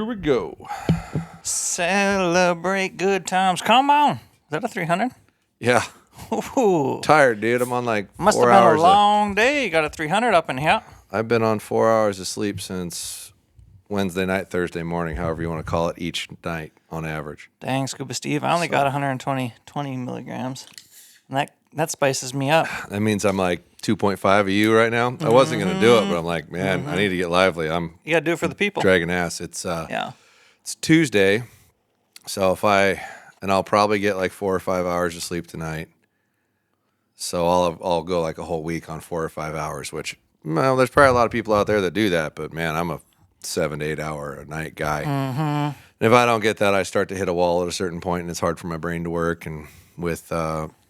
Here we go. Celebrate good times. Come on. Is that a 300? Yeah. Ooh. Tired, dude. I'm on like Must 4 have been hours. a long day. You got a 300 up in here. I've been on 4 hours of sleep since Wednesday night, Thursday morning, however you want to call it, each night on average. Dang, Scuba Steve. I only got 120 milligrams. And that spices me up. That means I'm like 2.5 of you right now. I wasn't going to do it, but I'm like, man, I need to get lively. You got to do it for the people. Dragging ass. It's Yeah. It's Tuesday, so I'll probably get like 4 or 5 hours of sleep tonight. So I'll go like a whole week on 4 or 5 hours, which, well, there's probably a lot of people out there that do that, but man, I'm a 7 to 8 hour a night guy. And if I don't get that, I start to hit a wall at a certain point, and it's hard for my brain to work. And with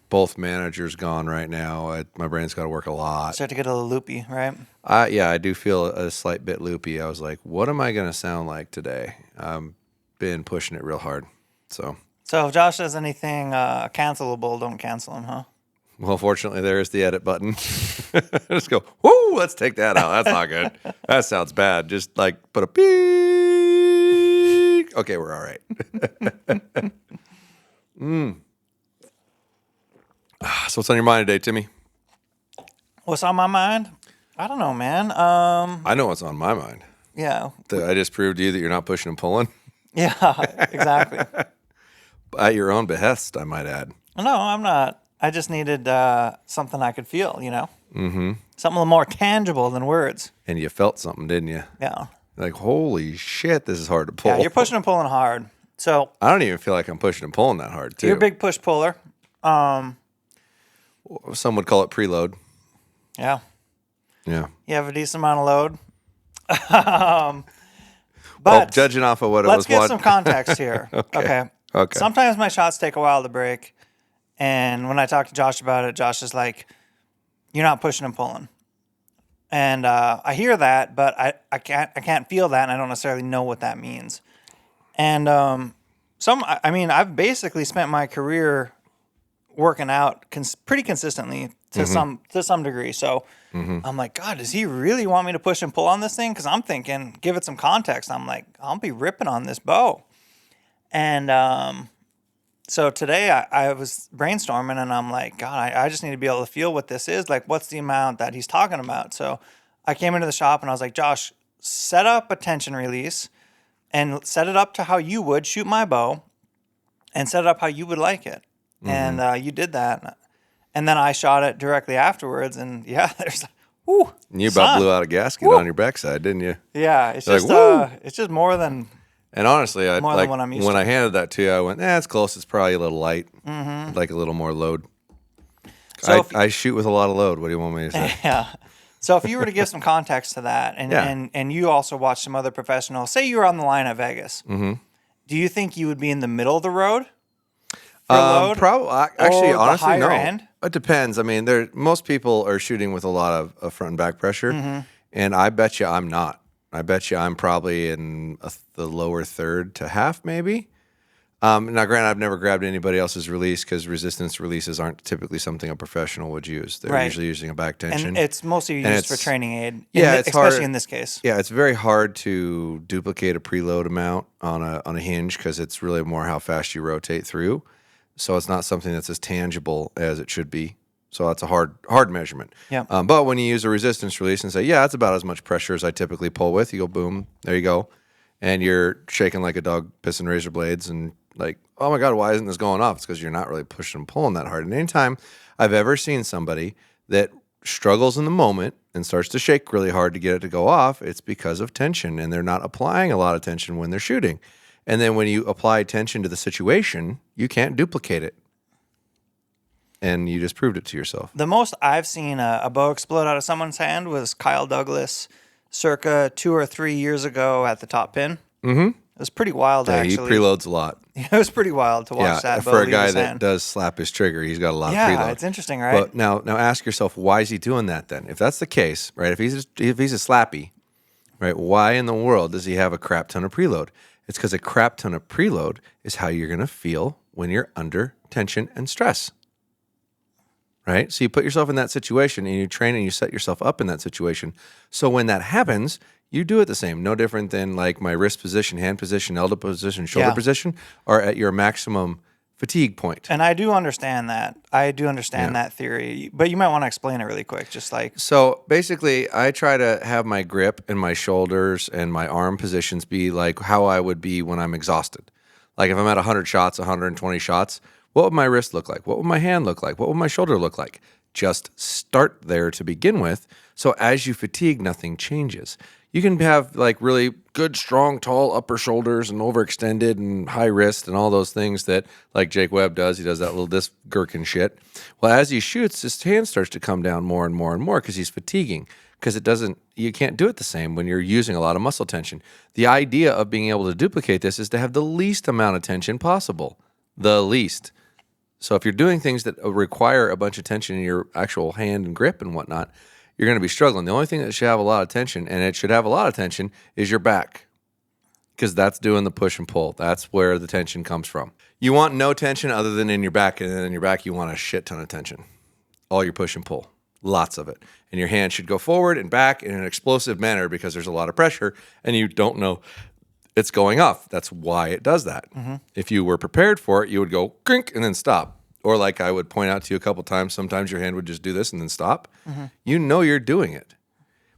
both managers gone right now, my brain's got to work a lot. Start to get a little loopy, right? Yeah, I do feel a slight bit loopy. I was like, what am I going to sound like today? I've been pushing it real hard. So if Josh says anything cancelable, don't cancel him, huh? Well, fortunately, there is the edit button. Just go, whoo, let's take that out. That's not good. That sounds bad. Just like put a beep. Okay, we're all right. So what's on your mind today, Timmy? What's on my mind? I don't know, man. I know what's on my mind. Yeah. I just proved to you that you're not pushing and pulling. Yeah, exactly. At your own behest, I might add. No, I'm not. I just needed something I could feel, you know? Mm-hmm. Something a little more tangible than words. And you felt something, didn't you? Yeah. Like, holy shit, this is hard to pull. Yeah, you're pushing and pulling hard. So I don't even feel like I'm pushing and pulling that hard, too. You're a big push puller. Some would call it preload. Yeah. Yeah. You have a decent amount of load. But judging off of what let's get some context here. Okay. Sometimes my shots take a while to break. And when I talk to Josh about it, Josh is like, you're not pushing and pulling. And I hear that, but I can't feel that, and I don't necessarily know what that means. And I've basically spent my career working out pretty consistently to some degree. So I'm like, God, does he really want me to push and pull on this thing? Because I'm thinking, give it some context. I'm like, I'll be ripping on this bow. And so today I was brainstorming, and I'm like, God, I just need to be able to feel what this is. Like, what's the amount that he's talking about? So I came into the shop, and I was like, Josh, set up a tension release and set it up to how you would shoot my bow and set it up how you would like it. And you did that. And then I shot it directly afterwards, and yeah, there's, whoo. And you about blew out a gasket on your backside, didn't you? Yeah, it's just it's just more than. And honestly, than what I'm used when to. I handed that to you, I went, it's close. It's probably a little light. I'd like a little more load. So I shoot with a lot of load. What do you want me to say? Yeah. So if you were to give some context to that, and you also watch some other professionals, say you were on the line at Vegas, do you think you would be in the middle of the road? Probably. Actually, honestly, no. End? It depends. I mean, most people are shooting with a lot of front and back pressure, and I bet you I'm not. I bet you I'm probably in the lower third to half, maybe. Now, granted, I've never grabbed anybody else's release because resistance releases aren't typically something a professional would use. They're usually using a back tension. And it's mostly used for training aid. It's especially hard, in this case. Yeah, it's very hard to duplicate a preload amount on a hinge because it's really more how fast you rotate through. So it's not something that's as tangible as it should be. So that's a hard measurement. Yeah. But when you use a resistance release and say, yeah, that's about as much pressure as I typically pull with, you go, boom, there you go. And you're shaking like a dog pissing razor blades and like, oh my God, why isn't this going off? It's because you're not really pushing and pulling that hard. And anytime I've ever seen somebody that struggles in the moment and starts to shake really hard to get it to go off, it's because of tension, and they're not applying a lot of tension when they're shooting. And then when you apply tension to the situation, you can't duplicate it. And you just proved it to yourself. The most I've seen a bow explode out of someone's hand was Kyle Douglas circa 2 or 3 years ago at the top pin. It was pretty wild, actually. He preloads a lot. It was pretty wild to watch that bow for a leave guy his that hand. does slap his trigger, he's got a lot of preload. Yeah, it's interesting, right? But now ask yourself, why is he doing that then? If that's the case, right, if he's a slappy, right, why in the world does he have a crap ton of preload? It's because a crap ton of preload is how you're going to feel when you're under tension and stress. Right? So you put yourself in that situation and you train and you set yourself up in that situation. So when that happens, you do it the same. No different than like my wrist position, hand position, elbow position, shoulder position are at your maximum fatigue point. And I do understand that. I do understand that theory, but you might want to explain it really quick. Just like, so basically I try to have my grip and my shoulders and my arm positions be like how I would be when I'm exhausted. Like if I'm at 100 shots, 120 shots, what would my wrist look like? What would my hand look like? What would my shoulder look like? Just start there to begin with. So as you fatigue, nothing changes. You can have like really good, strong, tall upper shoulders and overextended and high wrist and all those things that like Jake Webb does. He does that little disc gherkin shit. Well, as he shoots, his hand starts to come down more and more and more because he's fatiguing. Because you can't do it the same when you're using a lot of muscle tension. The idea of being able to duplicate this is to have the least amount of tension possible. The least. So if you're doing things that require a bunch of tension in your actual hand and grip and whatnot, you're going to be struggling. The only thing that should have a lot of tension, and it should have a lot of tension, is your back. Because that's doing the push and pull. That's where the tension comes from. You want no tension other than in your back, and then in your back you want a shit ton of tension. All your push and pull. Lots of it. And your hand should go forward and back in an explosive manner because there's a lot of pressure, and you don't know it's going off. That's why it does that. Mm-hmm. If you were prepared for it, you would go crink and then stop. Or like I would point out to you a couple times, sometimes your hand would just do this and then stop. Mm-hmm. You know you're doing it.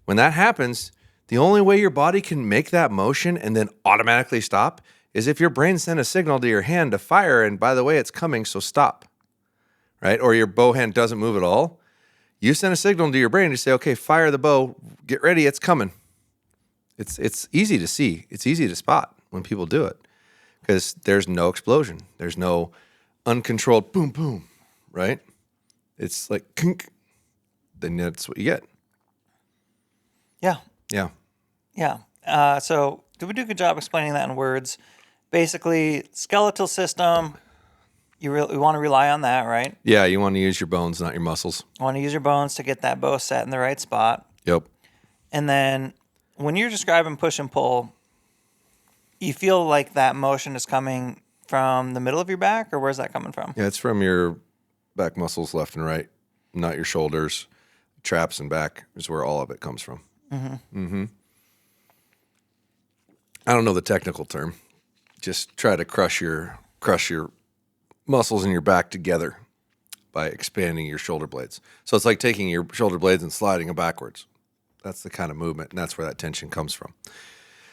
When that happens, the only way your body can make that motion and then automatically stop is if your brain sent a signal to your hand to fire, and by the way, it's coming, so stop. Right? Or your bow hand doesn't move at all. You send a signal to your brain to say, okay, fire the bow, get ready, it's coming. It's easy to see. It's easy to spot when people do it because there's no explosion. There's no uncontrolled boom, boom, right? It's like kink. Then that's what you get. Yeah. Yeah. Yeah. So did we do a good job explaining that in words? Basically, skeletal system, we want to rely on that, right? Yeah, you want to use your bones, not your muscles. You want to use your bones to get that bow set in the right spot. Yep. And then when you're describing push and pull, you feel like that motion is coming from the middle of your back, or where's that coming from? Yeah, it's from your back muscles left and right, not your shoulders. Traps and back is where all of it comes from. Mm-hmm. Mm-hmm. I don't know the technical term. Just try to crush your muscles in your back together by expanding your shoulder blades. So it's like taking your shoulder blades and sliding them backwards. That's the kind of movement, and that's where that tension comes from.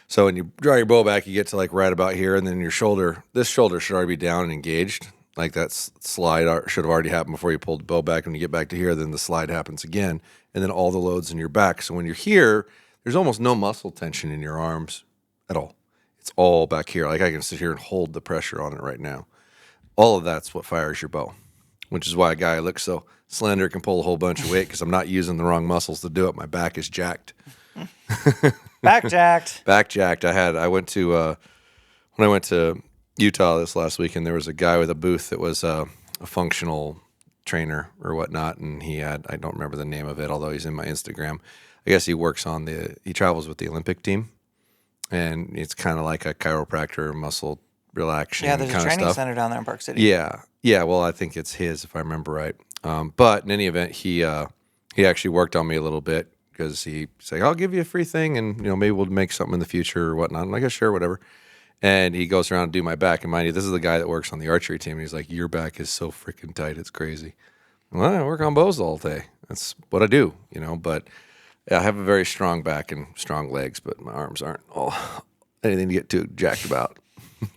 So when you draw your bow back, you get to like right about here, and then your shoulder, this shoulder should already be down and engaged. Like that slide should have already happened before you pulled the bow back. When you get back to here, then the slide happens again, and then all the load's in your back. So when you're here, there's almost no muscle tension in your arms at all. It's all back here. Like I can sit here and hold the pressure on it right now. All of that's what fires your bow, which is why a guy looks so slender can pull a whole bunch of weight because I'm not using the wrong muscles to do it. My back is jacked. Back jacked. Back jacked. I went to when I went to Utah this last weekend, there was a guy with a booth that was a functional trainer or whatnot, and he had, I don't remember the name of it, although he's in my Instagram. I guess he travels with the Olympic team, and it's kind of like a chiropractor, muscle relaxation kind of stuff. Yeah, there's a training center down there in Park City. Yeah. Well, I think it's his, if I remember right. But in any event, he actually worked on me a little bit because he's like, I'll give you a free thing, and maybe we'll make something in the future or whatnot. I'm like, yeah, sure, whatever. And he goes around and do my back. And mind you, this is the guy that works on the archery team. And he's like, your back is so freaking tight, it's crazy. Well, I work on bows all day. That's what I do, But yeah, I have a very strong back and strong legs, but my arms aren't anything to get too jacked about.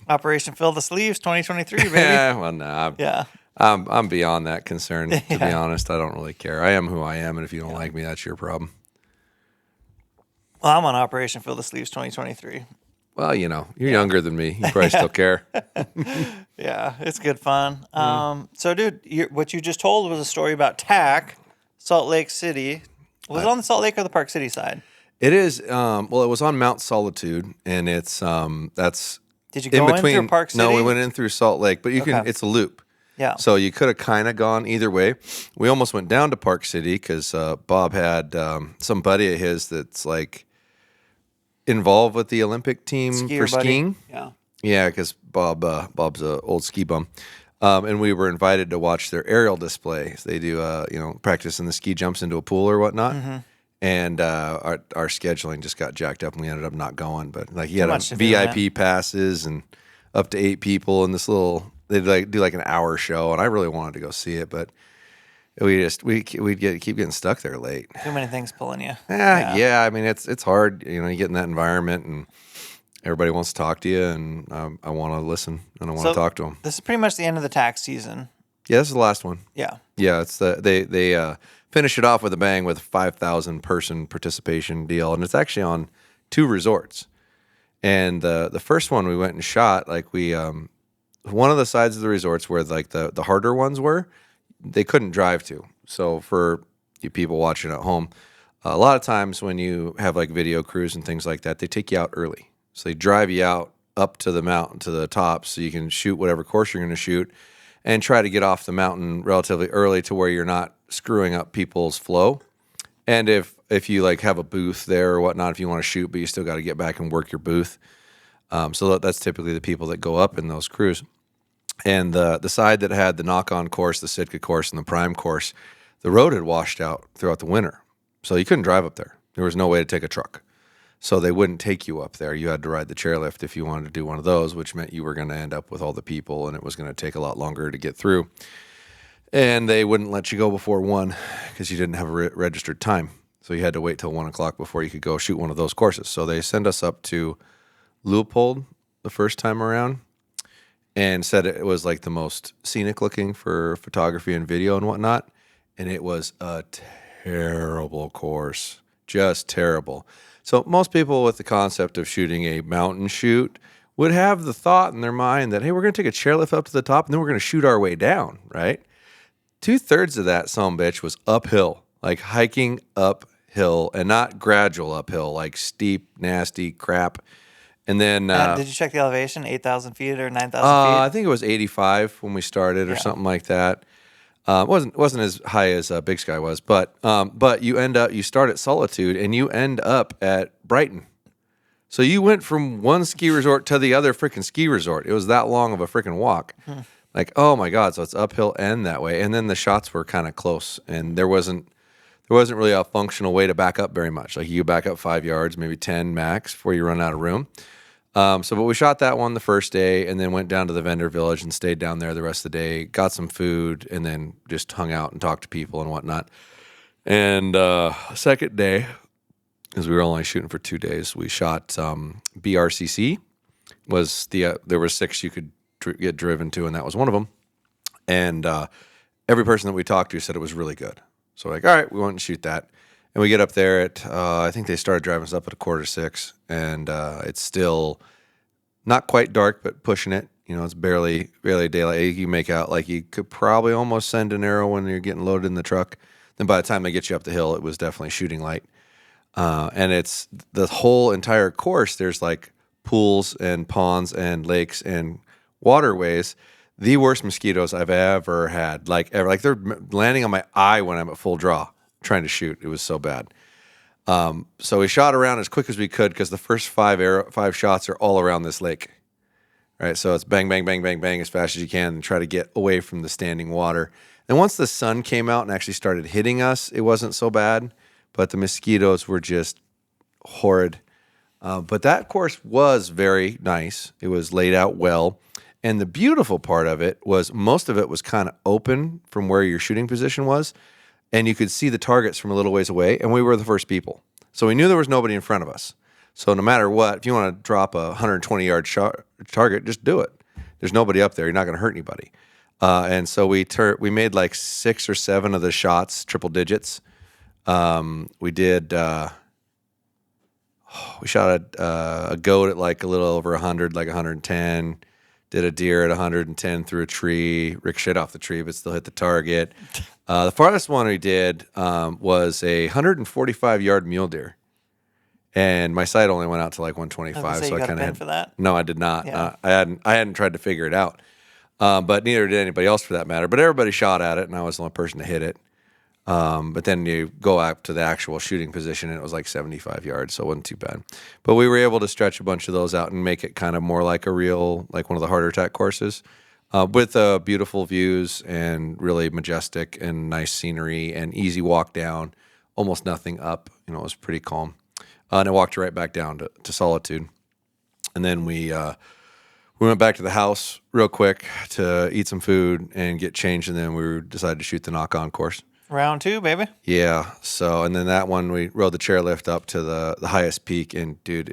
Operation Fill the Sleeves 2023, baby. Yeah, well, nah. Yeah. I'm beyond that concern, to be honest. I don't really care. I am who I am, and if you don't like me, that's your problem. Well, I'm on Operation Fill the Sleeves 2023. Well, you're younger than me. You probably still care. Yeah, it's good fun. So, dude, what you just told was a story about TAC, Salt Lake City. Was it on the Salt Lake or the Park City side? It is. Well, it was on Mount Solitude, and it's that's. Did you go in through Park City? No, we went in through Salt Lake, but you can. It's a loop. Yeah. So you could have kind of gone either way. We almost went down to Park City because Bob had some buddy of his that's like involved with the Olympic team for skiing. Yeah. Yeah, because Bob's an old ski bum. And we were invited to watch their aerial displays. They do, practice in the ski jumps into a pool or whatnot. Mm-hmm. And our scheduling just got jacked up, and we ended up not going. But like, he had much to do, VIP passes and up to 8 people, and this little they'd do like an hour show, and I really wanted to go see it, but we'd keep getting stuck there late. Too many things pulling you. Yeah. I mean, it's hard. You get in that environment, and everybody wants to talk to you, and I want to listen, and I want to talk to them. This is pretty much the end of the TAC season. Yeah, this is the last one. Yeah. It's they finish it off with a bang with a 5,000 person participation deal, and it's actually on 2 resorts. And the first one we went and shot, like one of the sides of the resorts where like the harder ones were, they couldn't drive to. So for you people watching at home, a lot of times when you have like video crews and things like that, they take you out early. So they drive you out up to the mountain, to the top, so you can shoot whatever course you're going to shoot and try to get off the mountain relatively early to where you're not screwing up people's flow. And if you like have a booth there or whatnot, if you want to shoot, but you still got to get back and work your booth. So that's typically the people that go up in those crews. And the side that had the Nockon course, the Sitka course, and the Prime course, the road had washed out throughout the winter. So you couldn't drive up there. There was no way to take a truck. So they wouldn't take you up there. You had to ride the chairlift if you wanted to do one of those, which meant you were going to end up with all the people, and it was going to take a lot longer to get through. And they wouldn't let you go before 1 because you didn't have a registered time. So you had to wait till 1 o'clock before you could go shoot one of those courses. So they sent us up to Leopold the first time around and said it was like the most scenic looking for photography and video and whatnot. And it was a terrible course, just terrible. So most people with the concept of shooting a mountain shoot would have the thought in their mind that, hey, we're going to take a chairlift up to the top and then we're going to shoot our way down, right? 2/3 of that sumbitch was uphill, like hiking uphill, and not gradual uphill, like steep, nasty crap. And then did you check the elevation? 8,000 feet or 9,000 feet? I think it was 85 when we started, or something like that. It wasn't as high as Big Sky was, but you start at Solitude and you end up at Brighton. So you went from one ski resort to the other freaking ski resort. It was that long of a freaking walk. Like, oh my God. So it's uphill and that way. And then the shots were kind of close, and there wasn't really a functional way to back up very much. Like, you back up 5 yards, maybe 10 max before you run out of room. But we shot that one the first day and then went down to the vendor village and stayed down there the rest of the day, got some food, and then just hung out and talked to people and whatnot. And second day, because we were only shooting for 2 days, we shot BRCC. There were 6 you could get driven to, and that was one of them. And every person that we talked to said it was really good. So we're like, all right, we went and shoot that. And we get up there at, I think they started driving us up at 5:45, and it's still not quite dark, but pushing it. It's barely daylight. You make out like you could probably almost send an arrow when you're getting loaded in the truck. Then by the time they get you up the hill, it was definitely shooting light. And it's the whole entire course. There's like pools and ponds and lakes and waterways. The worst mosquitoes I've ever had. Like they're landing on my eye when I'm at full draw trying to shoot. It was so bad. So we shot around as quick as we could because the first 5 shots are all around this lake. Right, so it's bang, bang, bang, bang, bang as fast as you can and try to get away from the standing water. And once the sun came out and actually started hitting us, it wasn't so bad, but the mosquitoes were just horrid. But that course was very nice. It was laid out well. And the beautiful part of it was most of it was kind of open from where your shooting position was, and you could see the targets from a little ways away, and we were the first people. So we knew there was nobody in front of us. So no matter what, if you want to drop a 120-yard target, just do it. There's nobody up there. You're not going to hurt anybody. And so we made like 6 or 7 of the shots, triple digits. We did. We shot a goat at like a little over 100, like 110. Did a deer at 110 through a tree, ricocheted off the tree, but still hit the target. The farthest one we did was a 145-yard mule deer. And my sight only went out to like 125, so I kind of had. For that? No, I did not. Yeah. I hadn't tried to figure it out, but neither did anybody else for that matter. But everybody shot at it, and I was the only person to hit it. But then you go out to the actual shooting position, and it was like 75 yards, so it wasn't too bad. But we were able to stretch a bunch of those out and make it kind of more like like one of the harder TAC courses, with beautiful views and really majestic and nice scenery and easy walk down. almost nothing up. It was pretty calm. And I walked right back down to Solitude. And then we went back to the house real quick to eat some food and get changed. And then we decided to shoot the Nockon course. Round 2, baby. Yeah. So, and then that one, we rode the chairlift up to the highest peak. And dude,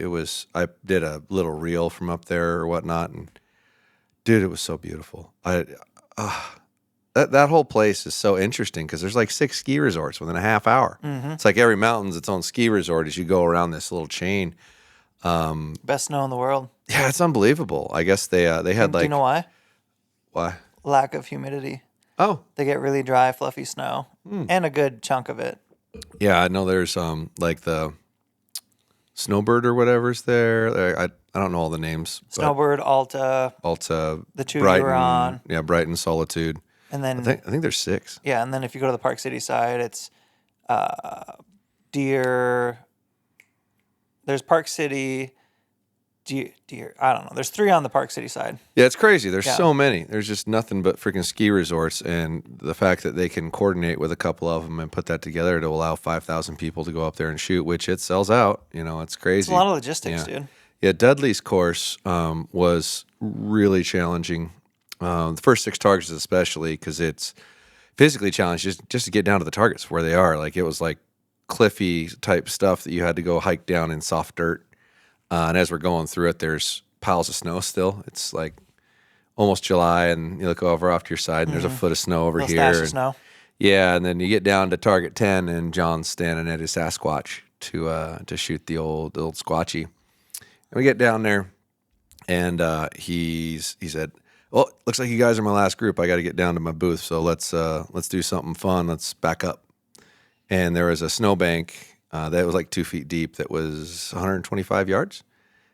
I did a little reel from up there or whatnot. And dude, it was so beautiful. That whole place is so interesting because there's like 6 ski resorts within a half hour. Mm-hmm. It's like every mountain's its own ski resort as you go around this little chain. Best snow in the world. Yeah, it's unbelievable. I guess they had like. Do you know why? Why? Lack of humidity. Oh, they get really dry, fluffy snow, and a good chunk of it. Yeah, I know. There's like the Snowbird or whatever's there. I don't know all the names. Snowbird, Alta, the 2 Brighton, you were on. Yeah, Brighton, Solitude. And then I think there's 6. Yeah, and then if you go to the Park City side, it's Deer. There's Park City, Deer. I don't know. There's 3 on the Park City side. Yeah, it's crazy. There's so many. There's just nothing but freaking ski resorts, and the fact that they can coordinate with a couple of them and put that together to allow 5,000 people to go up there and shoot, which it sells out. It's crazy. It's a lot of logistics, dude. Yeah, Dudley's course was really challenging. The first 6 targets especially, because it's physically challenging just to get down to the targets where they are. Like, it was like cliffy type stuff that you had to go hike down in soft dirt. And as we're going through it, there's piles of snow still. It's like almost July, and you look over off to your side, and there's a foot of snow over here. Stash of snow. Yeah, and then you get down to target 10, and John's standing at his Sasquatch to shoot the old Squatchy. And we get down there, and he said, "Well, looks like you guys are my last group. I got to get down to my booth, so let's do something fun. Let's back up." And there was a snowbank that was like 2 feet deep that was 125 yards.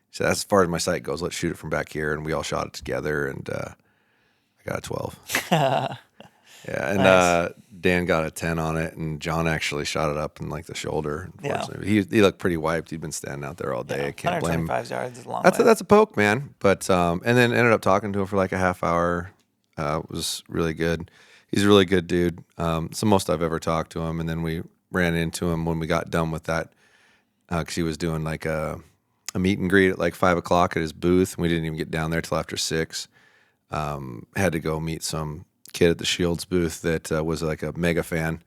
He said, "That's as far as my sight goes. Let's shoot it from back here." And we all shot it together, and I got a 12. Yeah, and nice. Dan got a 10 on it, and John actually shot it up in like the shoulder. Unfortunately, he looked pretty wiped. He'd been standing out there all day. I can't blame him. 125 yards is a long way. That's a poke, man. But and then ended up talking to him for like a half hour. It was really good. He's a really good dude. It's the most I've ever talked to him. And then we ran into him when we got done with that because he was doing like a meet and greet at like 5 o'clock at his booth. And we didn't even get down there till after 6. Had to go meet some kid at the Shields booth that was like a mega fan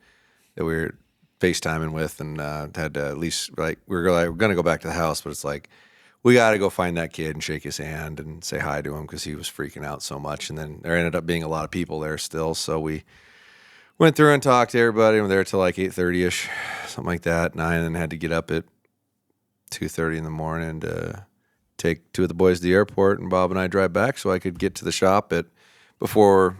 that we were FaceTiming with, and had to at least we're gonna go back to the house, but it's like we got to go find that kid and shake his hand and say hi to him because he was freaking out so much. And then there ended up being a lot of people there still, so we went through and talked to everybody. We were there till like 8:30ish, something like that, 9, and then had to get up at 2:30 in the morning to take 2 of the boys to the airport, and Bob and I drive back so I could get to the shop at before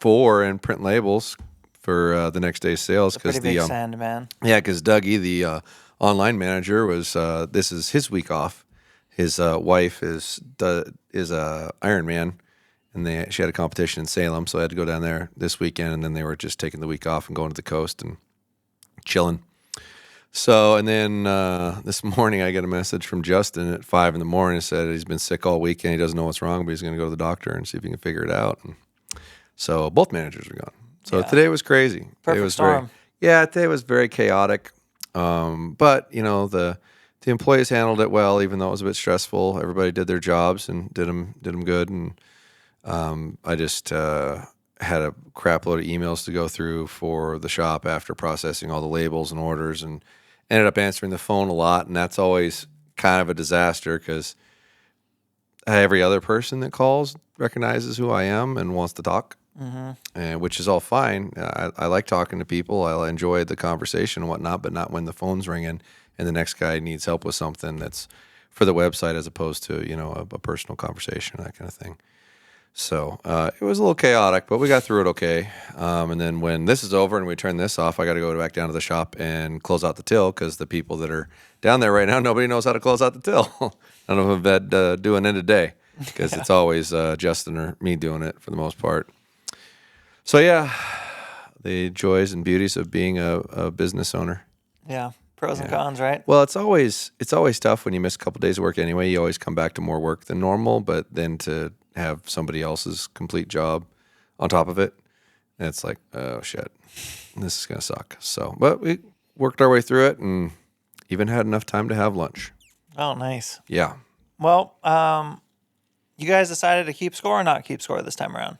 4 and print labels for the next day's sales. Because pretty big send, man. Yeah, because Dougie, the online manager, was this is his week off. His wife is a Ironman, and she had a competition in Salem, so I had to go down there this weekend, and then they were just taking the week off and going to the coast and chilling. So, and then this morning I got a message from Justin at 5 in the morning. It said he's been sick all weekend. He doesn't know what's wrong, but he's going to go to the doctor and see if he can figure it out. And so both managers are gone. So today was crazy. Perfect storm. Today was very chaotic. But the employees handled it well, even though it was a bit stressful. Everybody did their jobs and did them good. And I just had a crap load of emails to go through for the shop after processing all the labels and orders, and ended up answering the phone a lot. And that's always kind of a disaster because every other person that calls recognizes who I am and wants to talk. Mm-hmm. And which is all fine. I like talking to people. I enjoy the conversation and whatnot, but not when the phone's ringing and the next guy needs help with something that's for the website as opposed to a personal conversation, that kind of thing. So it was a little chaotic, but we got through it okay. And then when this is over and we turn this off, I got to go back down to the shop and close out the till because the people that are down there right now, nobody knows how to close out the till. I don't know if I've doing it today because it's always Justin or me doing it for the most part. So yeah, the joys and beauties of being a business owner. Yeah, pros and cons, right? Well, it's always tough when you miss a couple days of work anyway. You always come back to more work than normal, but then to have somebody else's complete job on top of it, and it's like, oh shit, this is gonna suck. So, but worked our way through it and even had enough time to have lunch. Oh, nice. Yeah. Well, you guys decided to keep score or not keep score this time around?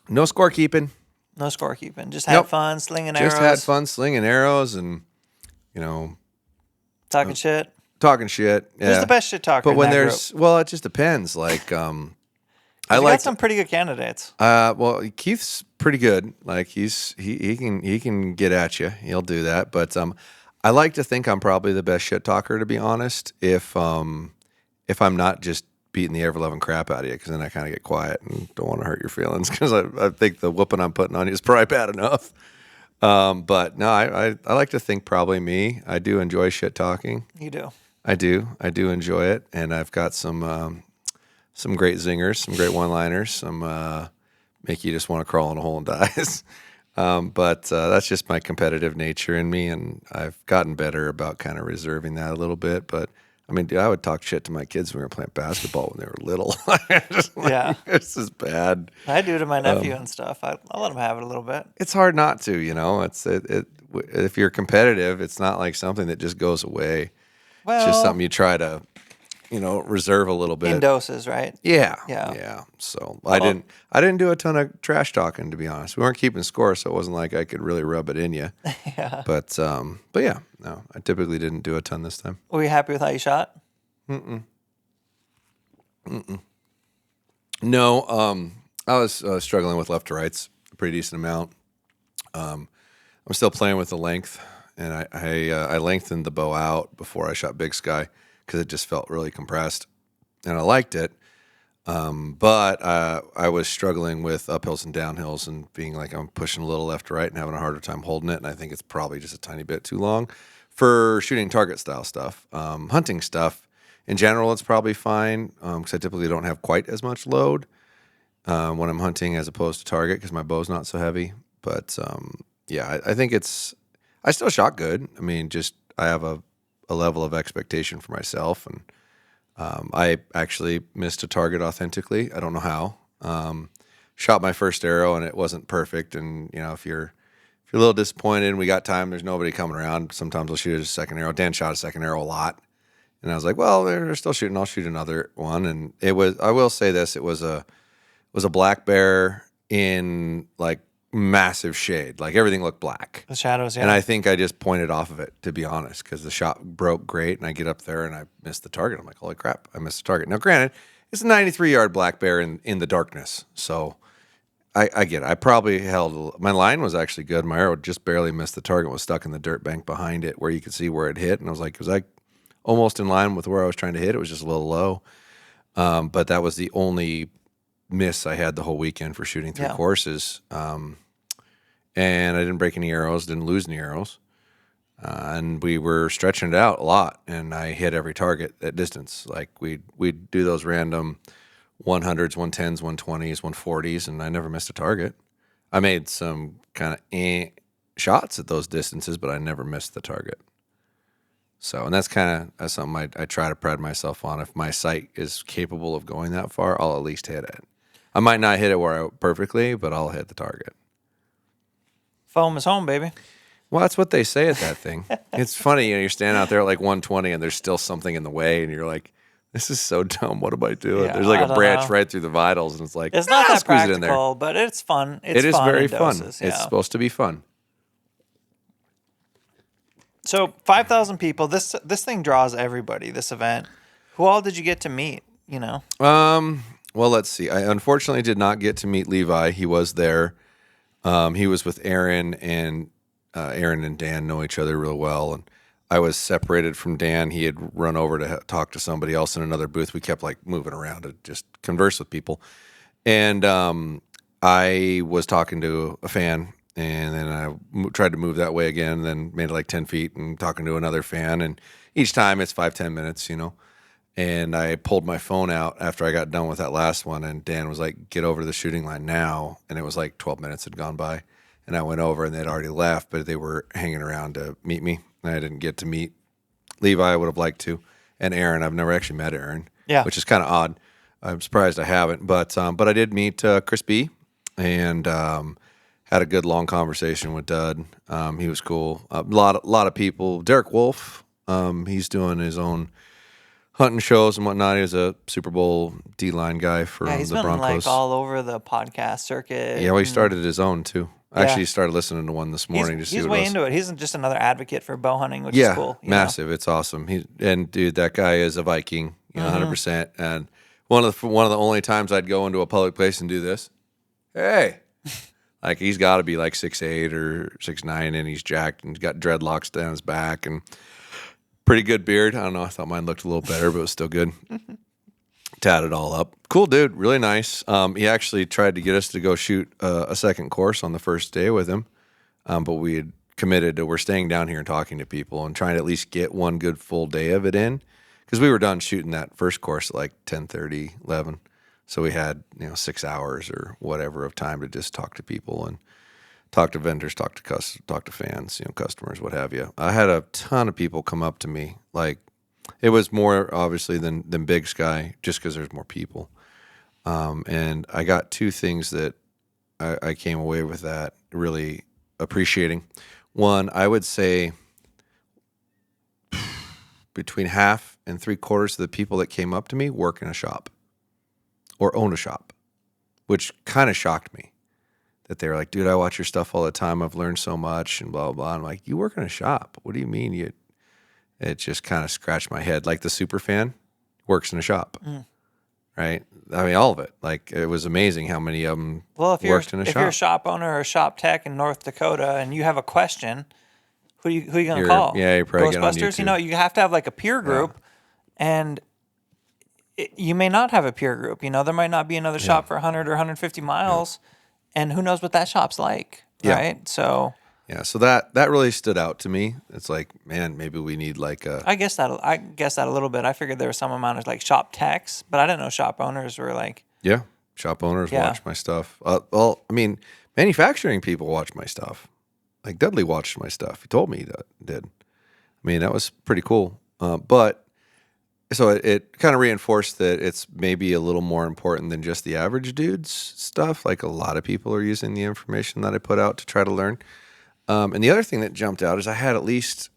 No scorekeeping. No scorekeeping. Just had fun slinging arrows. Just had fun slinging arrows and, talking shit. Talking shit. Yeah. Who's the best shit talker? But when group? It just depends. Like, I got some pretty good candidates. Well, Keith's pretty good. Like he can get at you. He'll do that. But I like to think I'm probably the best shit talker, to be honest. If I'm not just beating the ever-loving crap out of you, because then I kind of get quiet and don't want to hurt your feelings, because I think the whooping I'm putting on you is probably bad enough. But no, I like to think probably me. I do enjoy shit talking. You do. I do enjoy it, and I've got some great zingers, some great one-liners, some make you just want to crawl in a hole and die. But that's just my competitive nature in me, and I've gotten better about kind of reserving that a little bit. But I mean, dude, I would talk shit to my kids when we were playing basketball when they were little. Yeah, this is bad. I do to my nephew and stuff. I'll let him have it a little bit. It's hard not to, if you're competitive, it's not like something that just goes away. Well, it's just something you try to, reserve a little bit in doses, right? Yeah. So I didn't do a ton of trash talking, to be honest. We weren't keeping score, so it wasn't like I could really rub it in you. Yeah. But yeah, no, I typically didn't do a ton this time. Were you happy with how you shot? No, I was struggling with left to rights a pretty decent amount. I'm still playing with the length, and I lengthened the bow out before I shot Big Sky because it just felt really compressed, and I liked it. But I was struggling with uphills and downhills and being like I'm pushing a little left to right and having a harder time holding it, and I think it's probably just a tiny bit too long for shooting target style stuff. Hunting stuff, in general, it's probably fine because I typically don't have quite as much load when I'm hunting as opposed to target because my bow's not so heavy. But yeah, I think I still shot good. I mean, just I have a level of expectation for myself, and I actually missed a target authentically. I don't know how. Shot my first arrow and it wasn't perfect. And if you're a little disappointed and we got time, there's nobody coming around. Sometimes I'll shoot a second arrow. Dan shot a second arrow a lot, and I was like, well, they're still shooting. I'll shoot another one. And it was. I will say this: it was a black bear in like massive shade. Like everything looked black. The shadows, yeah. And I think I just pointed off of it, to be honest, because the shot broke great, and I get up there and I missed the target. I'm like, holy crap, I missed the target. Now, granted, it's a 93-yard black bear in the darkness, so I get it. I probably my line was actually good. My arrow just barely missed the target, was stuck in the dirt bank behind it where you could see where it hit, and I was like, almost in line with where I was trying to hit. It was just a little low. But that was the only miss I had the whole weekend for shooting 3 courses. And I didn't break any arrows, didn't lose any arrows. And we were stretching it out a lot, and I hit every target at distance. Like we'd do those random 100s, 110s, 120s, 140s, and I never missed a target. I made some kind of shots at those distances, but I never missed the target. So, and that's something I try to pride myself on. If my sight is capable of going that far, I'll at least hit it. I might not hit it perfectly, but I'll hit the target. Foam is home, baby. Well, that's what they say at that thing. It's funny, you're standing out there at like 120 and there's still something in the way, and you're like, this is so dumb. What am I doing? Yeah, there's like a branch right through the vitals, and it's like, it's not that squeeze it in there. practical, but it's fun. It is fun very in fun. doses, It's supposed to be fun. So 5,000 people. This thing draws everybody. This event. Who all did you get to meet? Well, let's see. I unfortunately did not get to meet Levi. He was there. He was with Aaron, and Aaron and Dan know each other real well. And I was separated from Dan. He had run over to talk to somebody else in another booth. We kept like moving around to just converse with people. And I was talking to a fan, and then I tried to move that way again, then made it like 10 feet and talking to another fan. And each time it's 5-10 minutes, And I pulled my phone out after I got done with that last one, and Dan was like, get over to the shooting line now. And it was like 12 minutes had gone by, and I went over, and they'd already left, but they were hanging around to meet me. And I didn't get to meet Levi. I would have liked to. And Aaron, I've never actually met Aaron, which is kind of odd. I'm surprised I haven't. But I did meet Chris B, and Had a good long conversation with Dud. He was cool. A lot of people. Derek Wolf, he's doing his own hunting shows and whatnot. He was a Super Bowl D-line guy for he's the been Broncos. like all over the podcast circuit. Yeah, well, he started his own too. I actually started listening to one this morning to see what it was. He's way into it. He's just another advocate for bow hunting, which is cool. Massive. It's awesome. Dude, that guy is a Viking, 100%. And one of the only times I'd go into a public place and do this. Hey. Like, he's got to be like 6'8" or 6'9", and he's jacked and he's got dreadlocks down his back and pretty good beard. I don't know. I thought mine looked a little better, but it was still good. Tatted all up. Cool dude. Really nice. He actually tried to get us to go shoot a second course on the first day with him, but we had committed to we're staying down here and talking to people and trying to at least get one good full day of it in, because we were done shooting that first course at like 10:30, 11. So we had 6 hours or whatever of time to just talk to people and talk to vendors, talk to fans, customers, what have you. I had a ton of people come up to me. Like, it was more obviously than Big Sky, just because there's more people. And I got two things that I came away with that really appreciating. One, I would say between half and 3/4 of the people that came up to me work in a shop or own a shop, which kind of shocked me. That they were like, dude, I watch your stuff all the time. I've learned so much and blah, blah, blah. I'm like, you work in a shop? What do you mean? It just kind of scratched my head. Like the super fan works in a shop, right? I mean, all of it. Like, it was amazing how many of them worked in a shop. If you're a shop owner or a shop tech in North Dakota and you have a question, who are you going to call? Yeah, you're probably get on Ghostbusters? You have to have like a peer group, and you may not have a peer group. There might not be another shop for 100 or 150 miles. Yeah. And who knows what that shop's like, right? So so that really stood out to me. It's like, man, maybe we need like a. I guess that a little bit. I figured there was some amount of like shop techs, but I didn't know shop owners were like. Yeah, shop owners watch my stuff. Well, I mean, manufacturing people watch my stuff. Like Dudley watched my stuff. He told me that did. I mean, that was pretty cool. But. So it kind of reinforced that it's maybe a little more important than just the average dude's stuff. Like, a lot of people are using the information that I put out to try to learn. And the other thing that jumped out is I had at least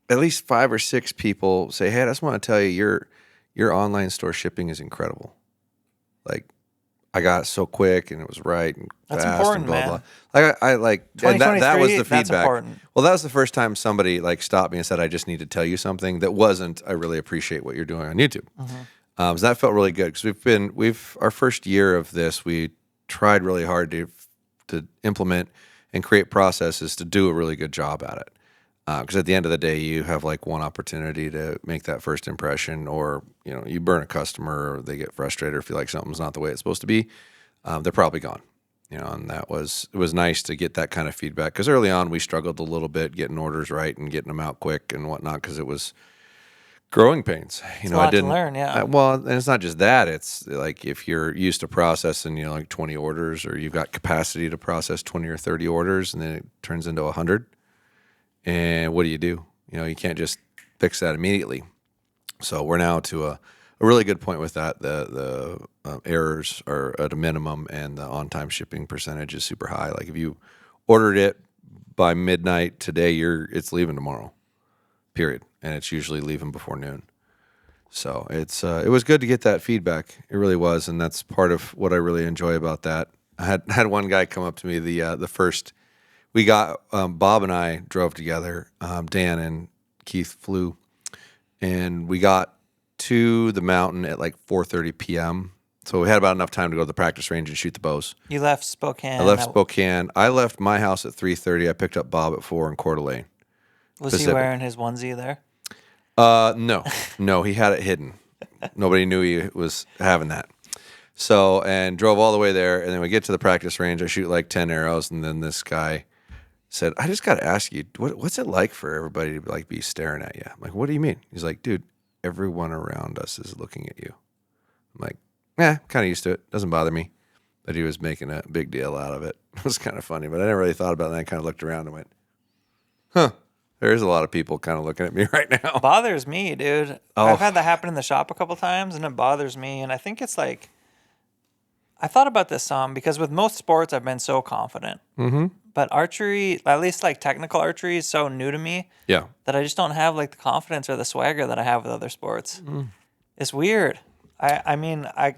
5 or 6 people say, hey, I just want to tell you your online store shipping is incredible. Like, I got it so quick and it was right and that's fast important, and blah, man. blah. Like, I like, and that was the feedback. Important. Well, that was the first time somebody like stopped me and said, I just need to tell you something that wasn't, I really appreciate what you're doing on YouTube. So that felt really good, because our first year of this, we tried really hard to implement and create processes to do a really good job at it. Because at the end of the day, you have like one opportunity to make that first impression, or you burn a customer, or they get frustrated or feel like something's not the way it's supposed to be. They're probably gone. And it was nice to get that kind of feedback, because early on we struggled a little bit getting orders right and getting them out quick and whatnot, because it was growing pains. It's a lot to learn, yeah. Well, and it's not just that. It's like, if you're used to processing, like 20 orders, or you've got capacity to process 20 or 30 orders, and then it turns into 100. And what do? You can't just fix that immediately. So we're now to a really good point with that. The errors are at a minimum, and the on-time shipping percentage is super high. Like, if you ordered it by midnight today, it's leaving tomorrow, period. And it's usually leaving before noon. So it was good to get that feedback. It really was, and that's part of what I really enjoy about that. I had one guy come up to me the first. We got Bob and I drove together. Dan and Keith flew, and we got to the mountain at like 4:30 p.m. So we had about enough time to go to the practice range and shoot the bows. You left Spokane. I left Spokane. I left my house at 3:30. I picked up Bob at 4 in Coeur d'Alene. Was he wearing his onesie there? No, he had it hidden. Nobody knew he was having that. So, and drove all the way there, and then we get to the practice range. I shoot like 10 arrows, and then this guy said, I just got to ask you, what's it like for everybody to like be staring at you? I'm like, what do you mean? He's like, dude, everyone around us is looking at you. I'm like, kind of used to it. Doesn't bother me. But he was making a big deal out of it. It was kind of funny, but I never really thought about it. And I kind of looked around and went, there's a lot of people kind of looking at me right now. Bothers me, dude. I've had that happen in the shop a couple times, and it bothers me. And I think it's like, I thought about this some because with most sports I've been so confident. Mm-hmm. But archery, at least like technical archery, is so new to me. Yeah. That I just don't have like the confidence or the swagger that I have with other sports. It's weird. I mean, I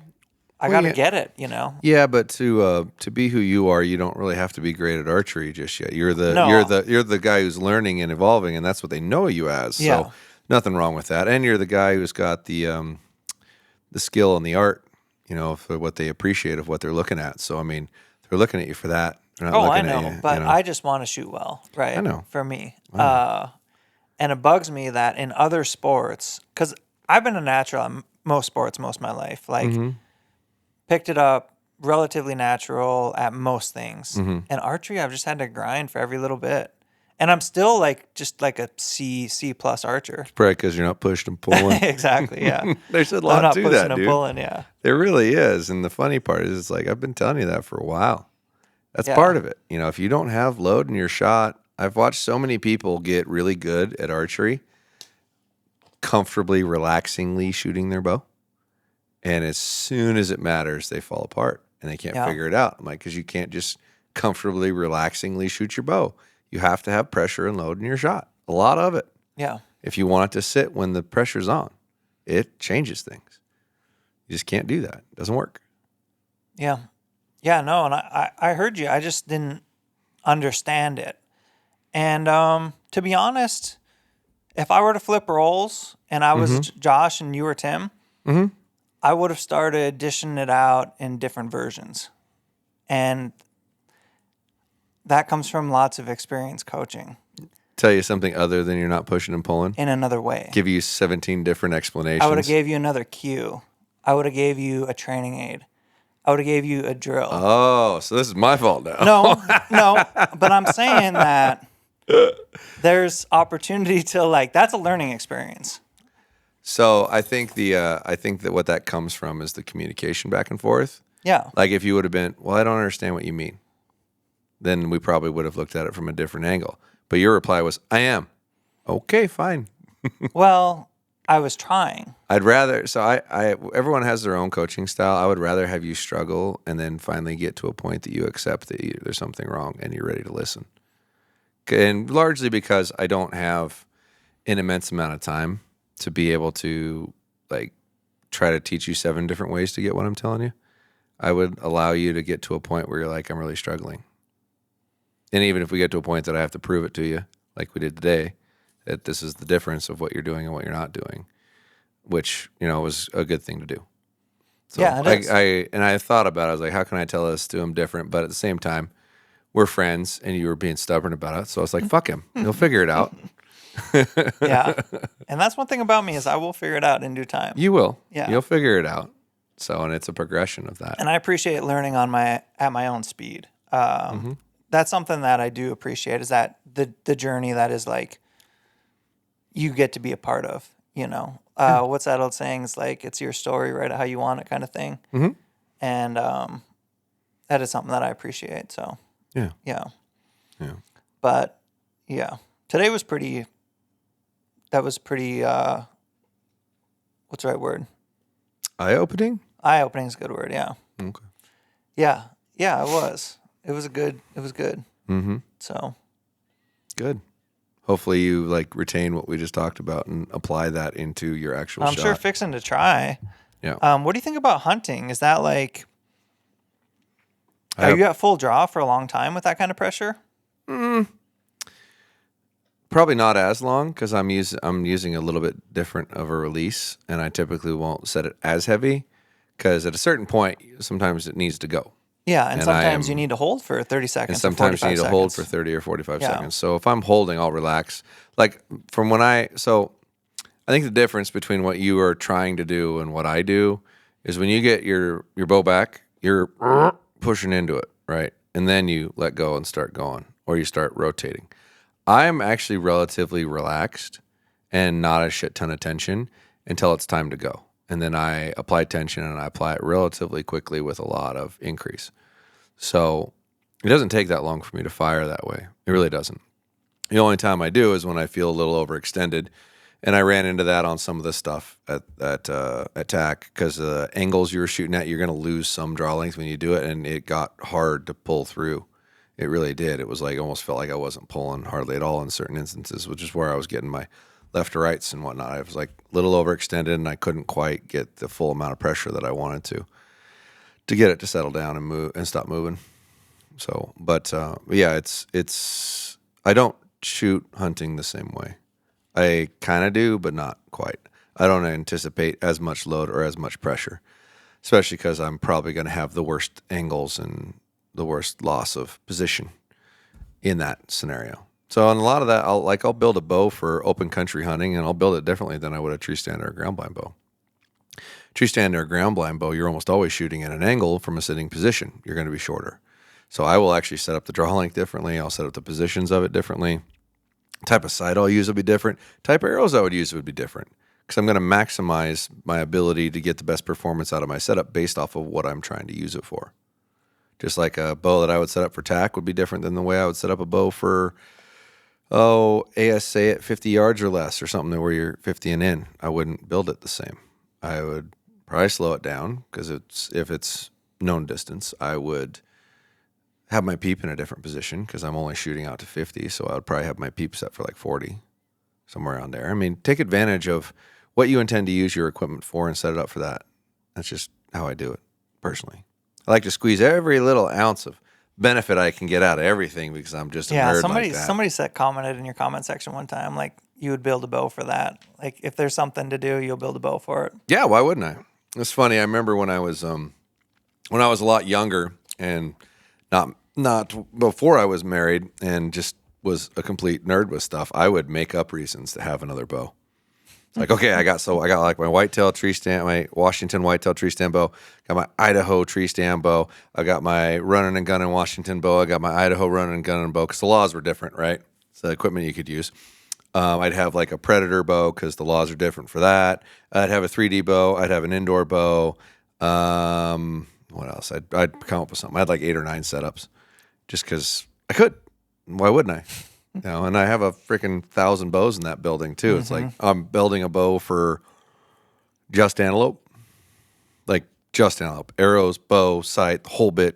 got to get it, you know. Yeah, but to be who you are, you don't really have to be great at archery just yet. You're the guy who's learning and evolving, and that's what they know you as. Yeah. So nothing wrong with that. And you're the guy who's got the skill and the art, you know, for what they appreciate of what they're looking at. So I mean, they're looking at you for that. They're not I looking know, at you, but you know? I just want to shoot well, right? I know. For me, and it bugs me that in other sports, because I've been a natural in most sports most of my life, like picked it up relatively natural at most things. And archery, I've just had to grind for every little bit, and I'm still like just like a C plus archer. It's probably because you're not pushing and pulling. Exactly, yeah. There's a I'm lot not to pushing that, and dude. pulling, yeah. There really is, and the funny part is, it's like I've been telling you that for a while. That's part of it. You know, if you don't have load in your shot, I've watched so many people get really good at archery, comfortably, relaxingly shooting their bow. And as soon as it matters, they fall apart and they can't figure it out. I'm like, because you can't just comfortably, relaxingly shoot your bow. You have to have pressure and load in your shot. A lot of it. Yeah. If you want it to sit when the pressure's on, it changes things. You just can't do that. It doesn't work. Yeah. Yeah, no, and I heard you. I just didn't understand it. And to be honest, if I were to flip roles and I was Josh and you were Tim, I would have started dishing it out in different versions. And that comes from lots of experience coaching. Tell you something other than you're not pushing and pulling? In another way. Give you 17 different explanations. I would have gave you another cue. I would have gave you a training aid. I would have gave you a drill. Oh, so this is my fault now. No, but I'm saying that there's opportunity to like, that's a learning experience. So I think that what that comes from is the communication back and forth. Yeah. Like if you would have been, well, I don't understand what you mean, then we probably would have looked at it from a different angle. But your reply was, I am. Okay, fine. Well, I was trying. I'd rather, so I everyone has their own coaching style. I would rather have you struggle and then finally get to a point that you accept that there's something wrong and you're ready to listen. And largely because I don't have an immense amount of time to be able to like try to teach you 7 different ways to get what I'm telling you. I would allow you to get to a point where you're like, I'm really struggling. And even if we get to a point that I have to prove it to you, like we did today, that this is the difference of what you're doing and what you're not doing, which, you know, was a good thing to do. So yeah, it is. I thought about it. I was like, how can I tell this to him different? But at the same time, we're friends and you were being stubborn about it. So I was like, fuck him. He'll figure it out. Yeah. And that's one thing about me is I will figure it out in due time. You will. Yeah. You'll figure it out. So, and it's a progression of that. And I appreciate learning at my own speed. That's something that I do appreciate is that the journey that is like, you get to be a part of, you know. What's that old saying? It's like, it's your story, write it how you want it kind of thing. Mm-hmm. And that is something that I appreciate. So, yeah. But, yeah. Today was pretty, what's the right word? Eye-opening? Eye-opening is a good word, yeah. Okay. Yeah, it was. It was good. Mm-hmm. So. Good. Hopefully you like retain what we just talked about and apply that into your actual shot. I'm sure fixing to try. Yeah. What do you think about hunting? Is that like, are you at full draw for a long time with that kind of pressure? Probably not as long because I'm using a little bit different of a release, and I typically won't set it as heavy because at a certain point, sometimes it needs to go. Yeah, and sometimes you need to hold for 30 seconds. And sometimes you need to hold for 30 or 45 seconds. So if I'm holding, I'll relax. Like from I think the difference between what you are trying to do and what I do is when you get your bow back, you're pushing into it, right? And then you let go and start going, or you start rotating. I'm actually relatively relaxed and not a shit ton of tension until it's time to go. And then I apply tension and I apply it relatively quickly with a lot of increase. So it doesn't take that long for me to fire that way. It really doesn't. The only time I do is when I feel a little overextended And I ran into that on some of the stuff at TAC because the angles you were shooting at, you're going to lose some draw length when you do it, and it got hard to pull through. It really did. It was like almost felt like I wasn't pulling hardly at all in certain instances, which is where I was getting my left to rights and whatnot. I was like a little overextended, and I couldn't quite get the full amount of pressure that I wanted to get it to settle down and move and stop moving. So, but yeah, it's I don't shoot hunting the same way. I kind of do, but not quite. I don't anticipate as much load or as much pressure, especially because I'm probably going to have the worst angles and the worst loss of position in that scenario. So on a lot of that, I'll build a bow for open country hunting, and I'll build it differently than I would a tree stand or a ground blind bow. Tree stand or a ground blind bow, you're almost always shooting at an angle from a sitting position. You're going to be shorter. So I will actually set up the draw length differently. I'll set up the positions of it differently. Type of sight I'll use will be different. Type of arrows I would use would be different because I'm going to maximize my ability to get the best performance out of my setup based off of what I'm trying to use it for. Just like a bow that I would set up for TAC would be different than the way I would set up a bow for, ASA at 50 yards or less or something where you're 50 and in. I wouldn't build it the same. I would probably slow it down because if it's known distance, I would have my peep in a different position because I'm only shooting out to 50, so I would probably have my peep set for like 40, somewhere around there. I mean, take advantage of what you intend to use your equipment for and set it up for that. That's just how I do it, personally. I like to squeeze every little ounce of benefit I can get out of everything because I'm just a nerd like that. Somebody commented in your comment section one time, like, you would build a bow for that. Like, if there's something to do, you'll build a bow for it. Yeah, why wouldn't I? It's funny. I remember when I was a lot younger and not before I was married and just was a complete nerd with stuff, I would make up reasons to have another bow. Like, okay, I got like my whitetail tree stand, my Washington whitetail tree stand bow, got my Idaho tree stand bow, I got my running and gunning Washington bow, I got my Idaho running and gunning bow because the laws were different, right? So the equipment you could use. I'd have like a predator bow because the laws are different for that. I'd have a 3D bow. I'd have an indoor bow. What else? I'd come up with something. I had like 8 or 9 setups just because I could. Why wouldn't I? And I have a freaking 1,000 bows in that building too. Mm-hmm. It's like I'm building a bow for just antelope, like just antelope, arrows, bow, sight, the whole bit,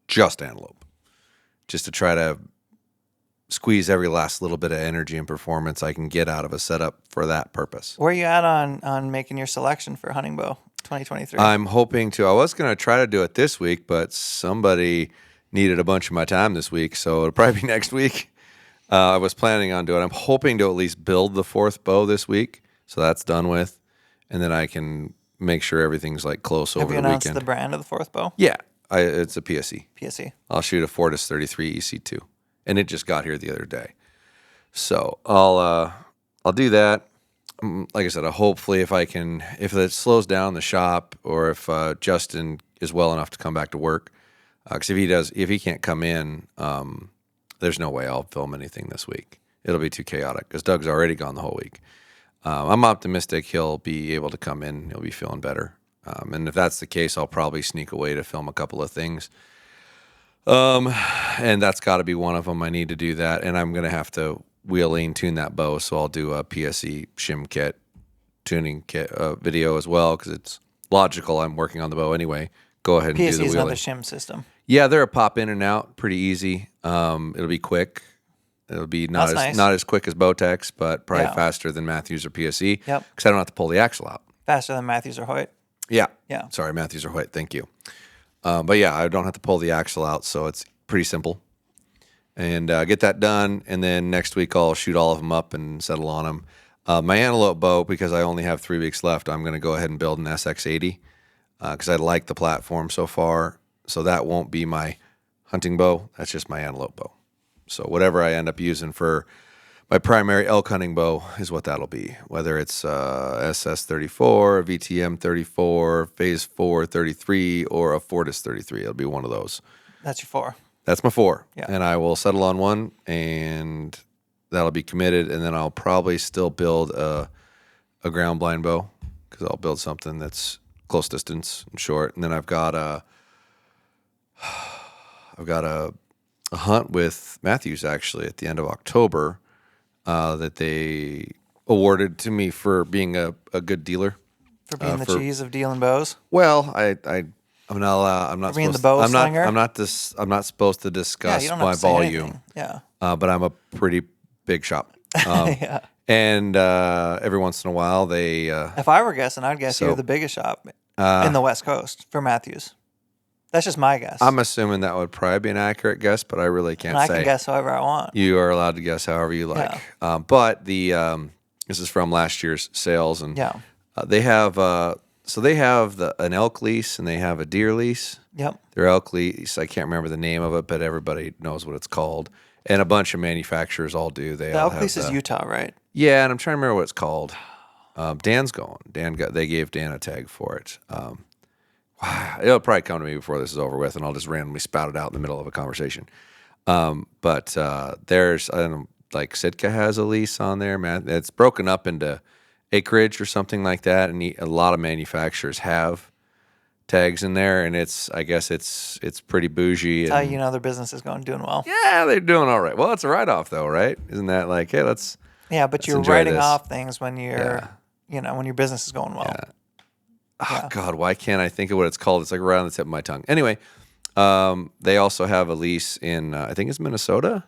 just antelope, just to try to squeeze every last little bit of energy and performance I can get out of a setup for that purpose. Where are you at on making your selection for hunting bow 2023? I'm hoping to. I was going to try to do it this week, but somebody needed a bunch of my time this week, so it'll probably be next week. I was planning on doing it. I'm hoping to at least build the 4th bow this week, so that's done with, and then I can make sure everything's like close over the weekend. Have you announced the brand of the 4th bow? Yeah, it's a PSE. PSE. I'll shoot a Fortis 33 EC2, and it just got here the other day. So I'll do that. Like I said, hopefully if it slows down the shop, or if Justin is well enough to come back to work, because if he can't come in, there's no way I'll film anything this week. It'll be too chaotic because Doug's already gone the whole week. I'm optimistic he'll be able to come in. He'll be feeling better. And if that's the case, I'll probably sneak away to film a couple of things. And that's got to be one of them. I need to do that. And I'm going to have to wheeling tune that bow. So I'll do a PSE shim kit, tuning kit video as well because it's logical. I'm working on the bow anyway. Go ahead and do the wheeling. PSE is not the shim system. Yeah, they're a pop in and out, pretty easy. It'll be quick. It'll be not as quick as Bowtex, but probably faster than Matthews or PSE. Yep. Because I don't have to pull the axle out. Faster than Matthews or Hoyt. Yeah. Yeah. Sorry, Matthews or Hoyt. Thank you. But yeah, I don't have to pull the axle out, so it's pretty simple. And get that done, and then next week I'll shoot all of them up and settle on them. My antelope bow, because I only have 3 weeks left, I'm going to go ahead and build an SX80 because I like the platform so far. So that won't be my hunting bow. That's just my antelope bow. So whatever I end up using for my primary elk hunting bow is what that'll be. Whether it's SS34, VTM34, Phase 4 33, or a Fortis 33. It'll be one of those. That's your 4. That's my 4. Yeah. And I will settle on one, and that'll be committed. And then I'll probably still build a ground blind bow because I'll build something that's close distance and short. And then I've got a hunt with Matthews actually at the end of October that they awarded to me for being a good dealer. For being the cheese of dealing bows. Well, I'm not allowed. I'm not for being supposed. the bow I'm not. slinger? I'm not supposed to discuss you don't my have to say volume. anything. Yeah. But I'm a pretty big shop. Yeah. And every once in a while, they. If I were guessing, I'd guess you're the biggest shop in the West Coast for Matthews. That's just my guess. I'm assuming that would probably be an accurate guess, but I really can't say. I can guess however I want. You are allowed to guess however you like. Yeah. But this is from last year's sales, and they have an elk lease and they have a deer lease. Yep. Their elk lease, I can't remember the name of it, but everybody knows what it's called, and a bunch of manufacturers all do. The elk lease is Utah, right? Yeah, and I'm trying to remember what it's called. Dan's going. They gave Dan a tag for it. It'll probably come to me before this is over with, and I'll just randomly spout it out in the middle of a conversation. But there's, I don't know, like Sitka has a lease on there, man. It's broken up into acreage or something like that, and a lot of manufacturers have tags in there, and I guess it's pretty bougie. That's how you know their business is doing well. Yeah, they're doing all right. Well, it's a write-off though, right? Isn't that like, hey, let's you're writing off things when you're when your business is going well. Yeah. Oh, God, why can't I think of what it's called? It's like right on the tip of my tongue. Anyway, they also have a lease in, I think it's Minnesota.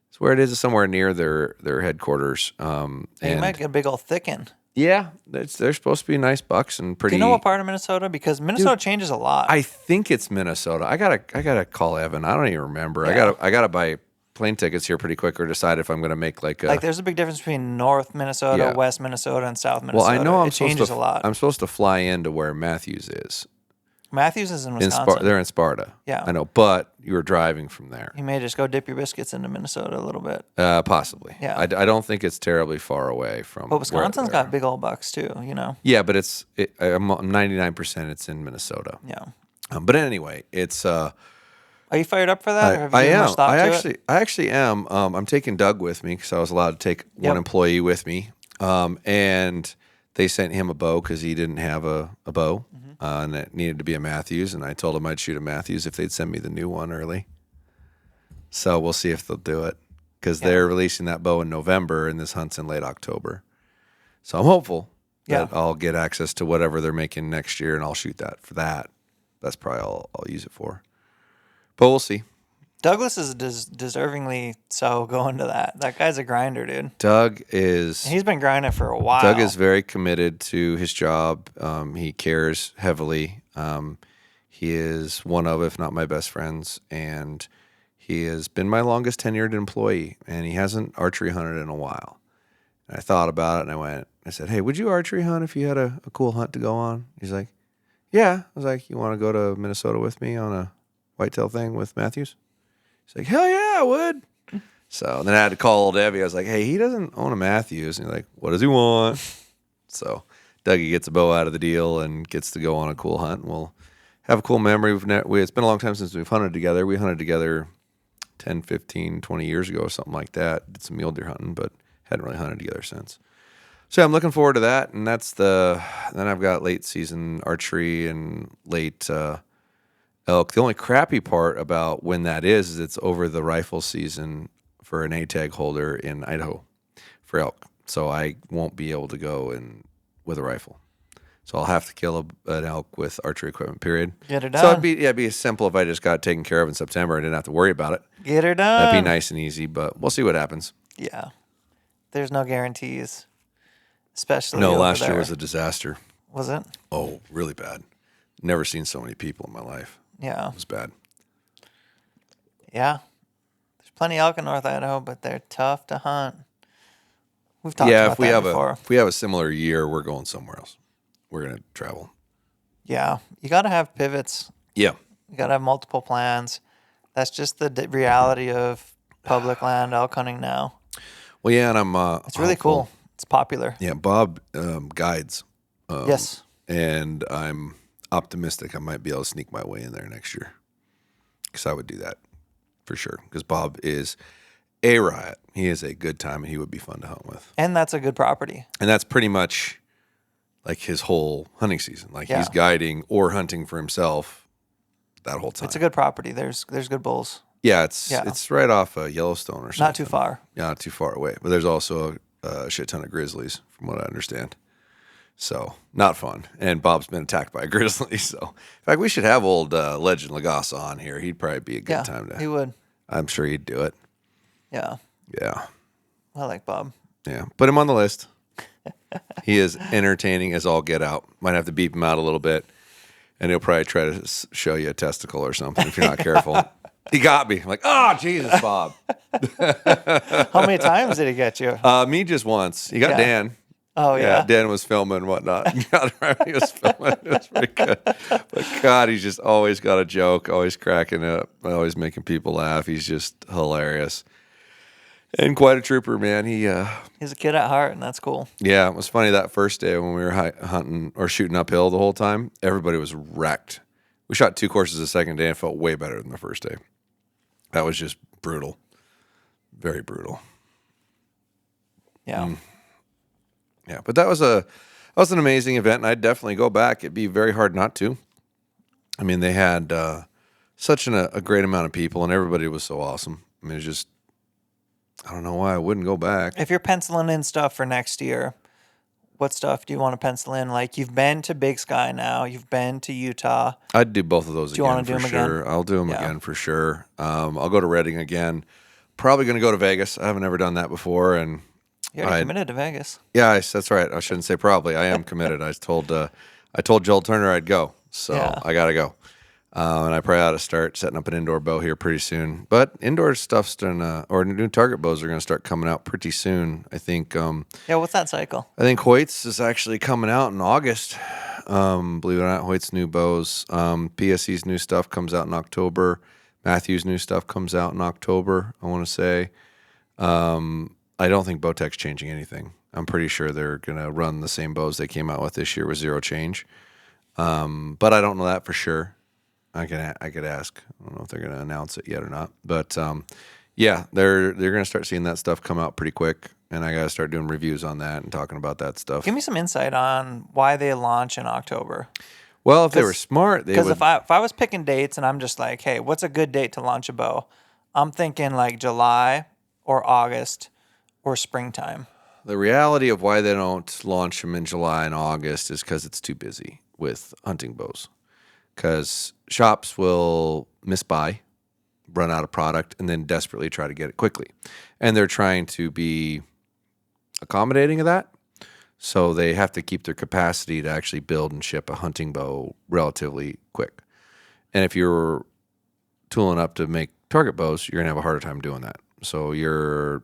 It's where it is, somewhere near their headquarters. And you might get a big old thicken. Yeah, they're supposed to be nice bucks and pretty. Do you know what part of Minnesota? Because Minnesota changes a lot. I think it's Minnesota. I gotta call Evan. I don't even remember. Yeah. I gotta buy plane tickets here pretty quick or decide if I'm going to make there's a big difference between North Minnesota, West Minnesota, and South Minnesota. Well, I know it changes a lot. I'm supposed to fly into where Matthews is. Matthews is in Wisconsin. They're in Sparta. Yeah. I know, but you were driving from there. You may just go dip your biscuits into Minnesota a little bit. Possibly. Yeah. I don't think it's terribly far away from. But Wisconsin's got big old bucks too, Yeah, but I'm 99% it's in Minnesota. Yeah. But anyway, it's. Are you fired up for that? Or have you given much thought to it? I actually am. I'm taking Doug with me because I was allowed to take one employee with me. And they sent him a bow because he didn't have a bow. And it needed to be a Matthews. And I told him I'd shoot a Matthews if they'd send me the new one early. So we'll see if they'll do it because they're releasing that bow in November and this hunt's in late October. So I'm hopeful that I'll get access to whatever they're making next year and I'll shoot that for that. That's probably all I'll use it for. But we'll see. Douglas is deservingly so going to that. That guy's a grinder, dude. Doug is. He's been grinding for a while. Doug is very committed to his job. He cares heavily. He is one of, if not my best friends, and he has been my longest tenured employee, and he hasn't archery hunted in a while. And I thought about it, and I said, hey, would you archery hunt if you had a cool hunt to go on? He's like, yeah. I was like, you want to go to Minnesota with me on a whitetail thing with Matthews? He's like, hell yeah, I would. So then I had to call old Evie. I was like, hey, he doesn't own a Matthews. And he's like, what does he want? So Dougie gets a bow out of the deal and gets to go on a cool hunt. And we'll have a cool memory. It's been a long time since we've hunted together. We hunted together 10, 15, 20 years ago or something like that. Did some mule deer hunting, but hadn't really hunted together since. So I'm looking forward to that. And then I've got late season archery and late elk. The only crappy part about when that is it's over the rifle season for an A-tag holder in Idaho for elk. So I won't be able to go with a rifle. So I'll have to kill an elk with archery equipment, period. Get her done. So it'd be simple if I just got it taken care of in September and didn't have to worry about it. Get her done. That'd be nice and easy, but we'll see what happens. Yeah. There's no guarantees, especially No, last year was a disaster. Was it? Oh, really bad. Never seen so many people in my life. Yeah. It was bad. Yeah. There's plenty of elk in North Idaho, but they're tough to hunt. We've talked about that before. If we have a similar year, we're going somewhere else. We're going to travel. Yeah. You got to have pivots. Yeah. You got to have multiple plans. That's just the reality of public land elk hunting now. Well, yeah, and I'm it's really cool. It's popular. Yeah, Bob guides. Yes. And I'm optimistic I might be able to sneak my way in there next year. Because I would do that for sure. Because Bob is a riot. He is a good time, and he would be fun to hunt with. And that's a good property. And that's pretty much like his whole hunting season. Like he's guiding or hunting for himself that whole time. It's a good property. There's good bulls. Yeah, it's right off Yellowstone or something. Not too far. Yeah, not too far away. But there's also a shit ton of grizzlies, from what I understand. So not fun. And Bob's been attacked by a grizzly. So in fact, we should have old Legend Lagasa on here. He'd probably be a good time to. He would. I'm sure he'd do it. Yeah. Yeah. I like Bob. Yeah. Put him on the list. He is entertaining as all get out. Might have to beep him out a little bit, and he'll probably try to show you a testicle or something if you're not careful. He got me. I'm like, oh, Jesus, Bob. How many times did he get you? Me just once. He got Dan. Oh, yeah. Dan was filming and whatnot. He was filming. It was pretty good. But God, he's just always got a joke, always cracking up, always making people laugh. He's just hilarious. And quite a trooper, man. He's a kid at heart, and that's cool. Yeah, it was funny that first day when we were hunting or shooting uphill the whole time. Everybody was wrecked. We shot 2 courses the second day and felt way better than the first day. That was just brutal. Very brutal. Yeah. Yeah, but that was an amazing event, and I'd definitely go back. It'd be very hard not to. I mean, they had such a great amount of people, and everybody was so awesome. I mean, it was just, I don't know why I wouldn't go back. If you're penciling in stuff for next year, what stuff do you want to pencil in? Like, you've been to Big Sky now. You've been to Utah. I'd do both of those again. Do you want to do them again? I'll do them again for sure. I'll go to Redding again. Probably going to go to Vegas. I haven't ever done that before, and you're already committed to Vegas. Yeah, that's right. I shouldn't say probably. I am committed. I told Joel Turner I'd go, so I got to go. And I probably ought to start setting up an indoor bow here pretty soon. But indoor stuff's or new target bows are going to start coming out pretty soon. I think. What's that cycle? I think Hoyt's is actually coming out in August. Believe it or not, Hoyt's new bows. PSE's new stuff comes out in October. Matthew's new stuff comes out in October, I want to say. I don't think Bowtech's changing anything. I'm pretty sure they're going to run the same bows they came out with this year with zero change. But I don't know that for sure. I could ask. I don't know if they're going to announce it yet or not. But they're going to start seeing that stuff come out pretty quick, and I got to start doing reviews on that and talking about that stuff. Give me some insight on why they launch in October. Well, if they were smart, they would. Because if I was picking dates and I'm just like, hey, what's a good date to launch a bow? I'm thinking like July or August or springtime. The reality of why they don't launch them in July and August is because it's too busy with hunting bows. Because shops will misbuy, run out of product, and then desperately try to get it quickly. And they're trying to be accommodating of that. So they have to keep their capacity to actually build and ship a hunting bow relatively quick. And if you're tooling up to make target bows, you're going to have a harder time doing that. So your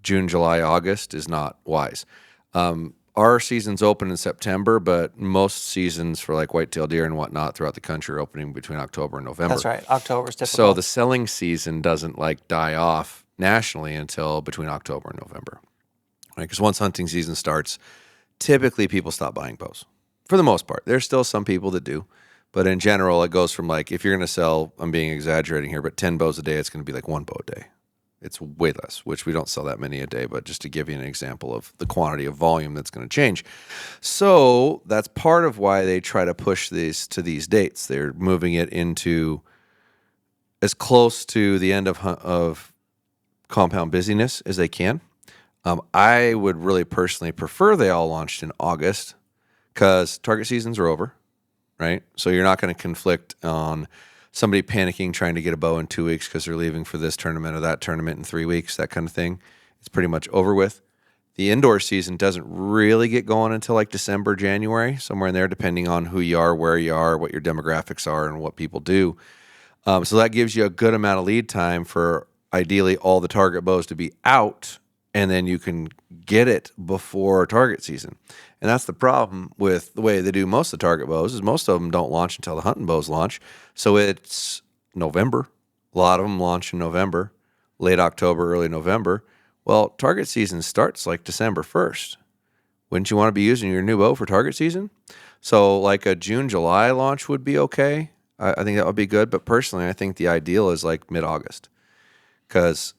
June, July, August is not wise. Our season's open in September, but most seasons for like whitetail deer and whatnot throughout the country are opening between October and November. That's right. October's typical. So the selling season doesn't like die off nationally until between October and November. Right? Because once hunting season starts, typically people stop buying bows. For the most part. There's still some people that do. But in general, it goes from like, if you're going to sell, I'm being exaggerating here, but 10 bows a day, it's going to be like 1 bow a day. It's way less, which we don't sell that many a day, but just to give you an example of the quantity of volume that's going to change. So that's part of why they try to push these to these dates. They're moving it into as close to the end of compound busyness as they can. I would really personally prefer they all launched in August because target seasons are over, right? So you're not going to conflict on somebody panicking trying to get a bow in 2 weeks because they're leaving for this tournament or that tournament in 3 weeks, that kind of thing. It's pretty much over with. The indoor season doesn't really get going until like December, January, somewhere in there, depending on who you are, where you are, what your demographics are, and what people do. So that gives you a good amount of lead time for ideally all the target bows to be out, and then you can get it before target season. And that's the problem with the way they do most of the target bows is most of them don't launch until the hunting bows launch. So it's November. A lot of them launch in November, late October, early November. Well, target season starts like December 1st. Wouldn't you want to be using your new bow for target season? So like a June, July launch would be okay. I think that would be good. But personally, I think the ideal is like mid-August because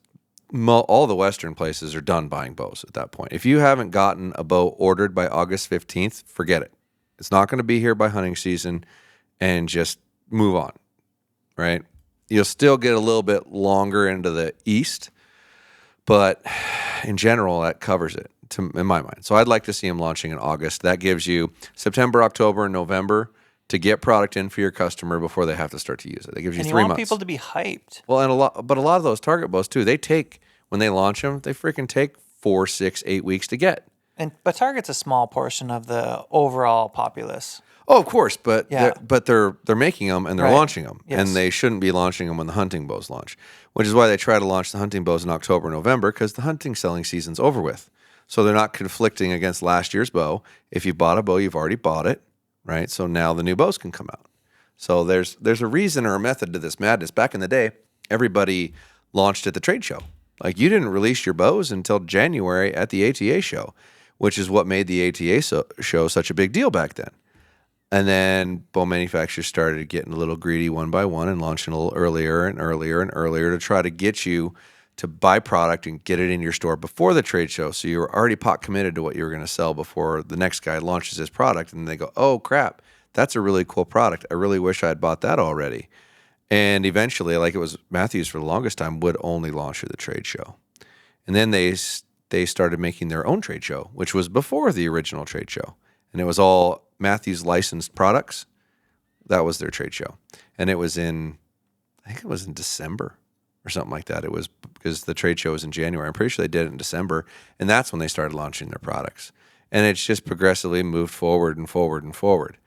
all the Western places are done buying bows at that point. If you haven't gotten a bow ordered by August 15th, forget it. It's not going to be here by hunting season, and just move on, right? You'll still get a little bit longer into the east, but in general, that covers it. in my mind. So I'd like to see them launching in August. That gives you September, October, and November to get product in for your customer before they have to start to use it. That gives you 3 months. And you want people to be hyped. Well, and a lot of those target bows too. They take when they launch them, they freaking take 4, 6, 8 weeks to get. But Target's a small portion of the overall populace. Oh, of course, but they're making them and they're launching them, and they shouldn't be launching them when the hunting bows launch, which is why they try to launch the hunting bows in October, November, because the hunting selling season's over with. So they're not conflicting against last year's bow. If you bought a bow, you've already bought it, right? So now the new bows can come out. So there's a reason or a method to this madness. Back in the day, everybody launched at the trade show. Like you didn't release your bows until January at the ATA show, which is what made the ATA show such a big deal back then. And then bow manufacturers started getting a little greedy one by one and launching a little earlier and earlier and earlier to try to get you to buy product and get it in your store before the trade show. So you were already pot committed to what you were going to sell before the next guy launches his product. And they go, oh, crap, that's a really cool product. I really wish I had bought that already. And eventually, like it was Matthews for the longest time, would only launch at the trade show. And then they started making their own trade show, which was before the original trade show. And it was all Matthews licensed products. That was their trade show. And it was I think it was in December or something like that. It was because the trade show was in January. I'm pretty sure they did it in December. And that's when they started launching their products. And it's just progressively moved forward and forward and forward.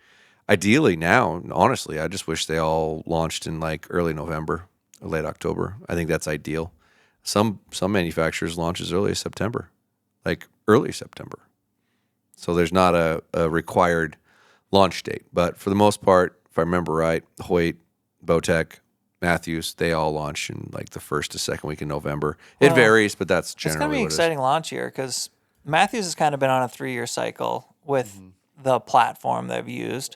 Ideally now, honestly, I just wish they all launched in like early November or late October. I think that's ideal. Some manufacturers launch as early as September, like early September. So there's not a required launch date. But for the most part, if I remember right, Hoyt, Bowtech, Matthews, they all launch in like the first to second week in November. It varies, but that's generally it's going to be an exciting launch year because Matthews has kind of been on a 3-year cycle with the platform they've used.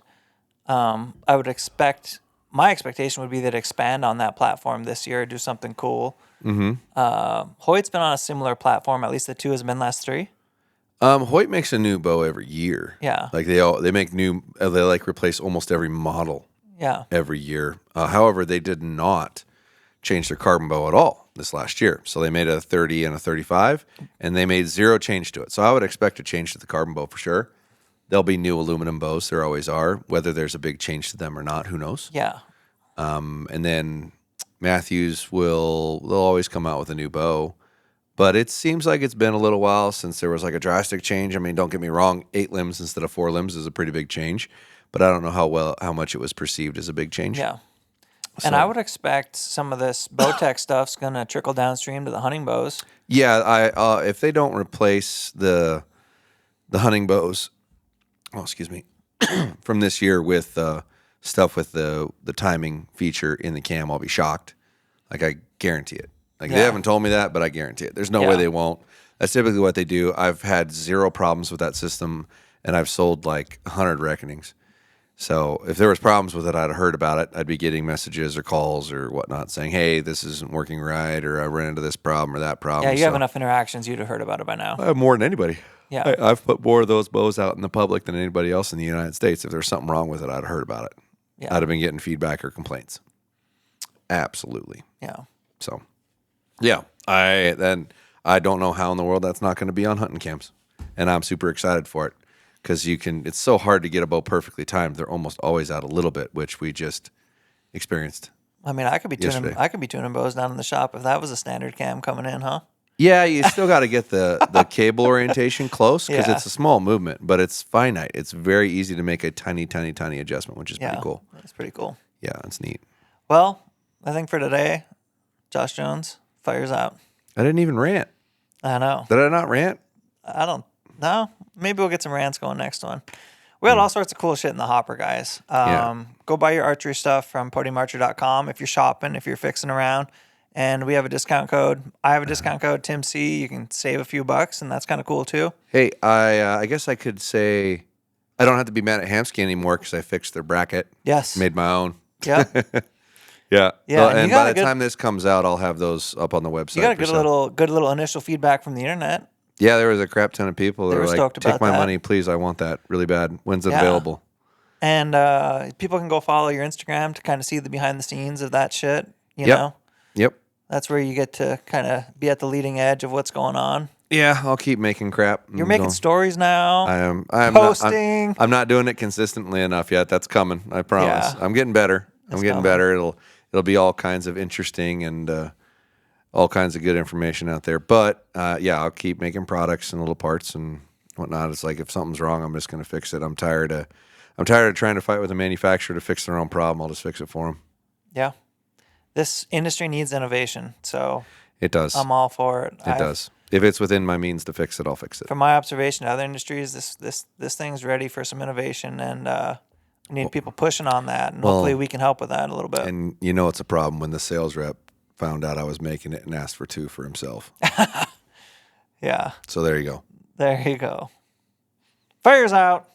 I would expect, my expectation would be that expand on that platform this year, do something cool. Hoyt's been on a similar platform, at least the two has been last 3. Hoyt makes a new bow every year. Yeah. Like they make new, they like replace almost every model. Yeah. Every year. However, they did not change their carbon bow at all this last year. So they made a 30 and a 35, and they made 0 change to it. So I would expect a change to the carbon bow for sure. There'll be new aluminum bows. There always are. Whether there's a big change to them or not, who knows? Yeah. And then Matthews they'll always come out with a new bow. But it seems like it's been a little while since there was like a drastic change. I mean, don't get me wrong, 8 limbs instead of 4 limbs is a pretty big change. But I don't know how much it was perceived as a big change. Yeah. And I would expect some of this Bowtech stuff's going to trickle downstream to the hunting bows. Yeah, if they don't replace the hunting bows, from this year with stuff with the timing feature in the cam, I'll be shocked. Like I guarantee it. Like they haven't told me that, but I guarantee it. There's no way they won't. That's typically what they do. I've had 0 problems with that system, and I've sold like 100 reckonings. So if there was problems with it, I'd have heard about it. I'd be getting messages or calls or whatnot saying, hey, this isn't working right, or I ran into this problem or that problem. Yeah, you have enough interactions. You'd have heard about it by now. I have more than anybody. Yeah. I've put more of those bows out in the public than anybody else in the United States. If there's something wrong with it, I'd have heard about it. Yeah. I'd have been getting feedback or complaints. Absolutely. Yeah. So, yeah. I don't know how in the world that's not going to be on hunting cams. And I'm super excited for it. Because it's so hard to get a bow perfectly timed. They're almost always out a little bit, which we just experienced. I mean, I could be tuning bows down in the shop if that was a standard cam coming in, huh? Yeah, you still got to get the cable orientation close because it's a small movement, but it's finite. It's very easy to make a tiny, tiny, tiny adjustment, which is pretty cool. That's pretty cool. Yeah, it's neat. Well, I think for today, Josh Jones fires out. I didn't even rant. I know. Did I not rant? I don't know. Maybe we'll get some rants going next one. We had all sorts of cool shit in the hopper, guys. Go buy your archery stuff from podiumarchery.com if you're shopping, if you're fixing around. And we have a discount code. I have a discount code, Tim C. You can save a few bucks, and that's kind of cool, too. Hey, I guess I could say I don't have to be mad at Hamsky anymore because I fixed their bracket. Yes. Made my own. Yeah. Yeah. Yeah. And by the time this comes out, I'll have those up on the website. You got a good little initial feedback from the internet. Yeah, there was a crap ton of people that were like, take my money, please. I want that really bad. When's it available? And people can go follow your Instagram to kind of see the behind the scenes of that shit, you know? Yep. That's where you get to kind of be at the leading edge of what's going on. Yeah, I'll keep making crap. You're making stories now. I am. Posting. I'm not doing it consistently enough yet. That's coming. I promise. Yeah. I'm getting better. I'm getting coming. better. It'll be all kinds of interesting and all kinds of good information out there. But yeah, I'll keep making products and little parts and whatnot. It's like if something's wrong, I'm just going to fix it. I'm tired of trying to fight with a manufacturer to fix their own problem. I'll just fix it for them. Yeah. This industry needs innovation, so it does. I'm all for it. It does. If it's within my means to fix it, I'll fix it. From my observation, other industries, this thing's ready for some innovation, and we need people pushing on that, and hopefully we can help with that a little bit. And it's a problem when the sales rep found out I was making it and asked for 2 for himself. Yeah. So there you go. There you go. Fire's out.